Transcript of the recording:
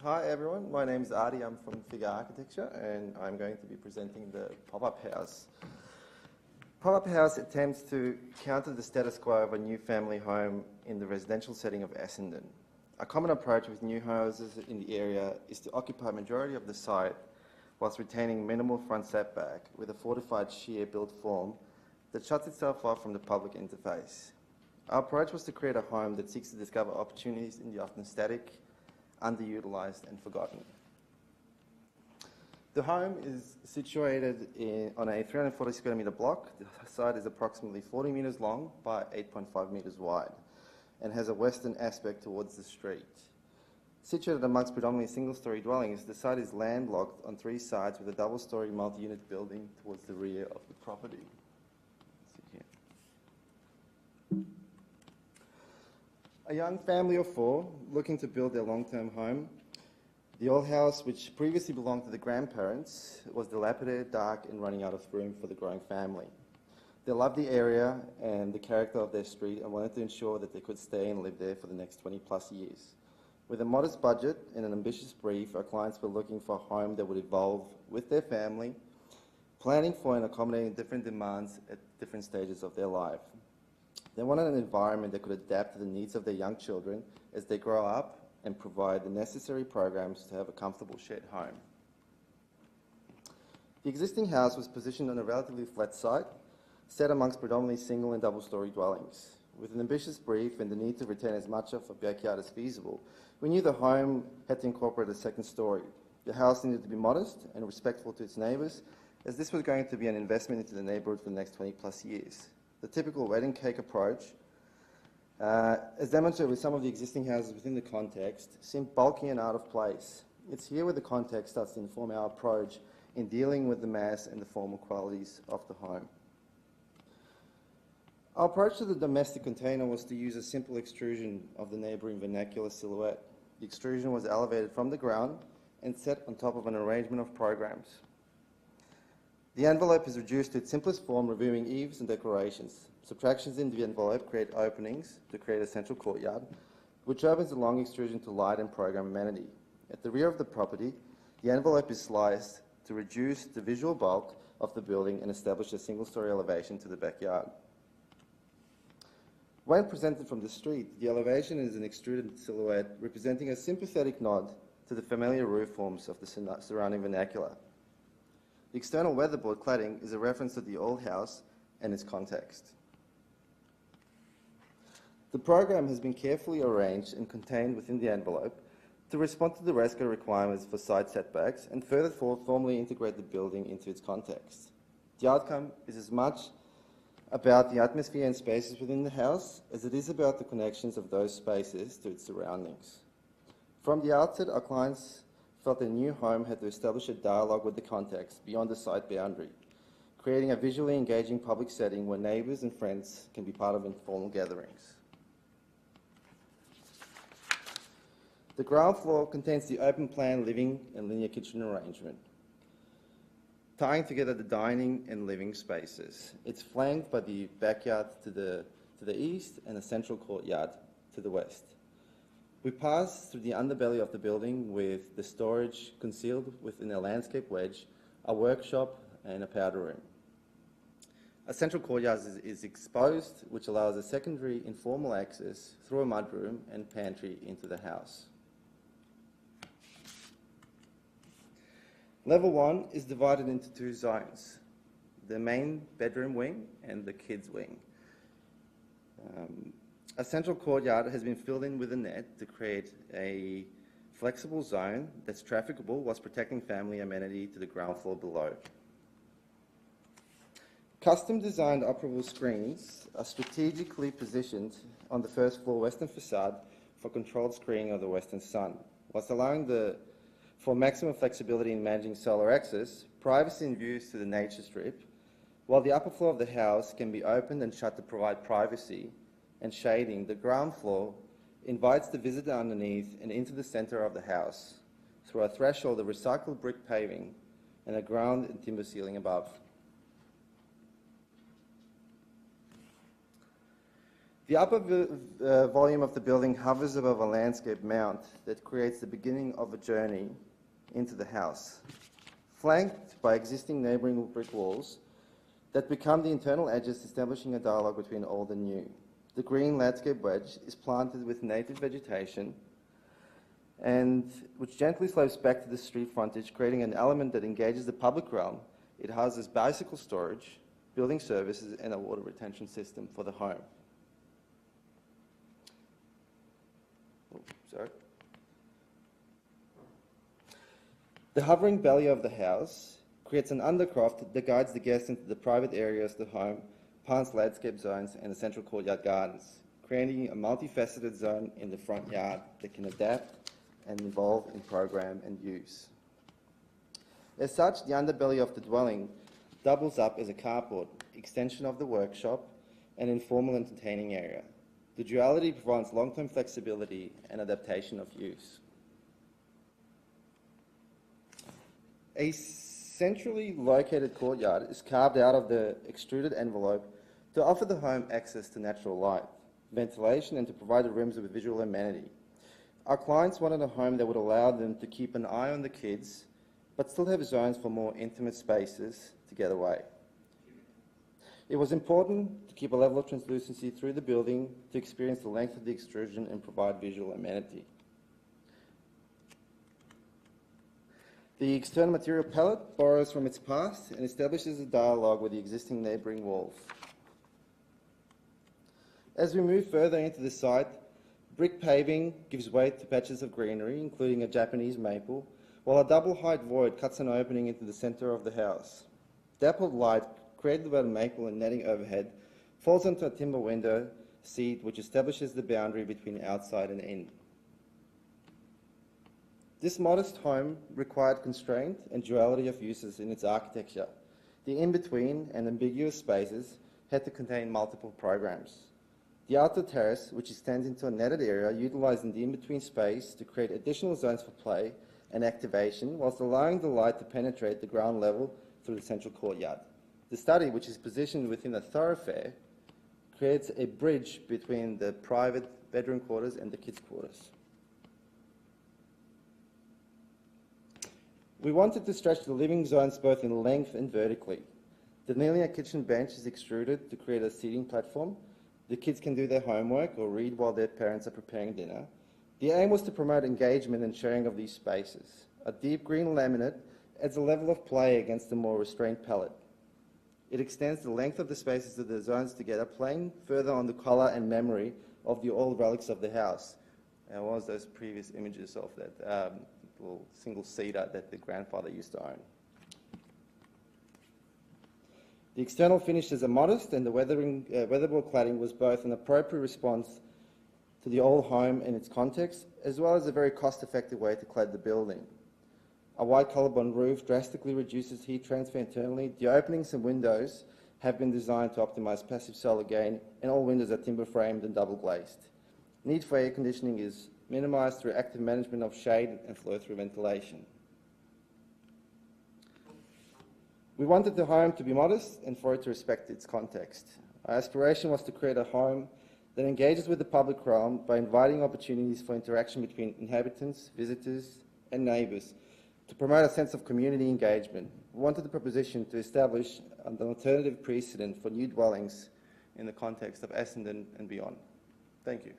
Hi everyone, my name is Adi, I'm from FIGR Architecture and I'm going to be presenting the pop-up house. Pop-up house attempts to counter the status quo of a new family home in the residential setting of Essendon. A common approach with new houses in the area is to occupy a majority of the site whilst retaining minimal front setback with a fortified shear built form that shuts itself off from the public interface. Our approach was to create a home that seeks to discover opportunities in the often static, underutilised and forgotten. The home is situated on a 340 square metre block. The site is approximately 40 metres long by 8.5 metres wide and has a western aspect towards the street. Situated amongst predominantly single-storey dwellings, the site is landlocked on three sides with a double-storey multi-unit building towards the rear of the property. A young family of four looking to build their long-term home. The old house, which previously belonged to the grandparents, was dilapidated, dark and running out of room for the growing family. They loved the area and the character of their street and wanted to ensure that they could stay and live there for the next 20 plus years. With a modest budget and an ambitious brief, our clients were looking for a home that would evolve with their family, planning for and accommodating different demands at different stages of their life. They wanted an environment that could adapt to the needs of their young children as they grow up and provide the necessary programs to have a comfortable shared home. The existing house was positioned on a relatively flat site, set amongst predominantly single and double-storey dwellings. With an ambitious brief and the need to retain as much of a backyard as feasible, we knew the home had to incorporate a second storey. The house needed to be modest and respectful to its neighbours, as this was going to be an investment into the neighbourhood for the next 20 plus years. The typical wedding cake approach, as demonstrated with some of the existing houses within the context, seem bulky and out of place. It's here where the context starts to inform our approach in dealing with the mass and the formal qualities of the home. Our approach to the domestic container was to use a simple extrusion of the neighbouring vernacular silhouette. The extrusion was elevated from the ground and set on top of an arrangement of programs. The envelope is reduced to its simplest form, removing eaves and decorations. Subtractions in the envelope create openings to create a central courtyard, which opens the long extrusion to light and program amenity. At the rear of the property, the envelope is sliced to reduce the visual bulk of the building and establish a single-storey elevation to the backyard. When presented from the street, the elevation is an extruded silhouette representing a sympathetic nod to the familiar roof forms of the surrounding vernacular. The external weatherboard cladding is a reference to the old house and its context. The program has been carefully arranged and contained within the envelope to respond to the RESCO requirements for side setbacks and furthermore formally integrate the building into its context. The outcome is as much about the atmosphere and spaces within the house as it is about the connections of those spaces to its surroundings. From the outset, our clients felt their new home had to establish a dialogue with the context beyond the site boundary, creating a visually engaging public setting where neighbours and friends can be part of informal gatherings. The ground floor contains the open plan living and linear kitchen arrangement, tying together the dining and living spaces. It's flanked by the backyard to the east and a central courtyard to the west. We pass through the underbelly of the building with the storage concealed within a landscape wedge, a workshop and a powder room. A central courtyard is exposed, which allows a secondary informal access through a mudroom and pantry into the house. Level 1 is divided into two zones, the main bedroom wing and the kids wing. A central courtyard has been filled in with a net to create a flexible zone that's trafficable whilst protecting family amenity to the ground floor below. Custom designed operable screens are strategically positioned on the first floor western facade for controlled screening of the western sun, whilst allowing for maximum flexibility in managing solar access, privacy and views to the nature strip, while the upper floor of the house can be opened and shut to provide privacy and shading. The ground floor invites the visitor underneath and into the centre of the house through a threshold of recycled brick paving and a ground and timber ceiling above. The upper volume of the building hovers above a landscape mount that creates the beginning of a journey into the house, flanked by existing neighbouring brick walls that become the internal edges, establishing a dialogue between old and new. The green landscape wedge is planted with native vegetation and which gently slopes back to the street frontage, creating an element that engages the public realm. It houses bicycle storage, building services and a water retention system for the home. The hovering belly of the house creates an undercroft that guides the guests into the private areas of the home, past landscape zones and the central courtyard gardens, creating a multifaceted zone in the front yard that can adapt and evolve in program and use. As such, the underbelly of the dwelling doubles up as a carport, extension of the workshop, and informal entertaining area. The duality provides long-term flexibility and adaptation of use. A centrally located courtyard is carved out of the extruded envelope to offer the home access to natural light, ventilation, and to provide the rooms with visual amenity. Our clients wanted a home that would allow them to keep an eye on the kids, but still have zones for more intimate spaces to get away. It was important to keep a level of translucency through the building to experience the length of the extrusion and provide visual amenity. The external material palette borrows from its past and establishes a dialogue with the existing neighbouring walls. As we move further into the site, brick paving gives way to patches of greenery, including a Japanese maple, while a double-height void cuts an opening into the centre of the house. Dappled light, created by the maple and netting overhead, falls onto a timber window seat which establishes the boundary between outside and in. This modest home required constraint and duality of uses in its architecture. The in-between and ambiguous spaces had to contain multiple programs. The outer terrace, which extends into a netted area, utilising the in-between space to create additional zones for play and activation, whilst allowing the light to penetrate the ground level through the central courtyard. The study, which is positioned within a thoroughfare, creates a bridge between the private bedroom quarters and the kids' quarters. We wanted to stretch the living zones both in length and vertically. The linear kitchen bench is extruded to create a seating platform. The kids can do their homework or read while their parents are preparing dinner. The aim was to promote engagement and sharing of these spaces. A deep green laminate adds a level of play against the more restrained palette. It extends the length of the spaces of the zones together, playing further on the colour and memory of the old relics of the house. And what was those previous images of that little single seater that the grandfather used to own? The external finishes are modest, and the weatherboard cladding was both an appropriate response to the old home and its context, as well as a very cost-effective way to clad the building. A white colorbond roof drastically reduces heat transfer internally. The openings and windows have been designed to optimise passive solar gain, and all windows are timber framed and double glazed. Need for air conditioning is minimised through active management of shade and flow-through ventilation. We wanted the home to be modest and for it to respect its context. Our aspiration was to create a home that engages with the public realm by inviting opportunities for interaction between inhabitants, visitors and neighbours to promote a sense of community engagement. We wanted the proposition to establish an alternative precedent for new dwellings in the context of Essendon and beyond. Thank you.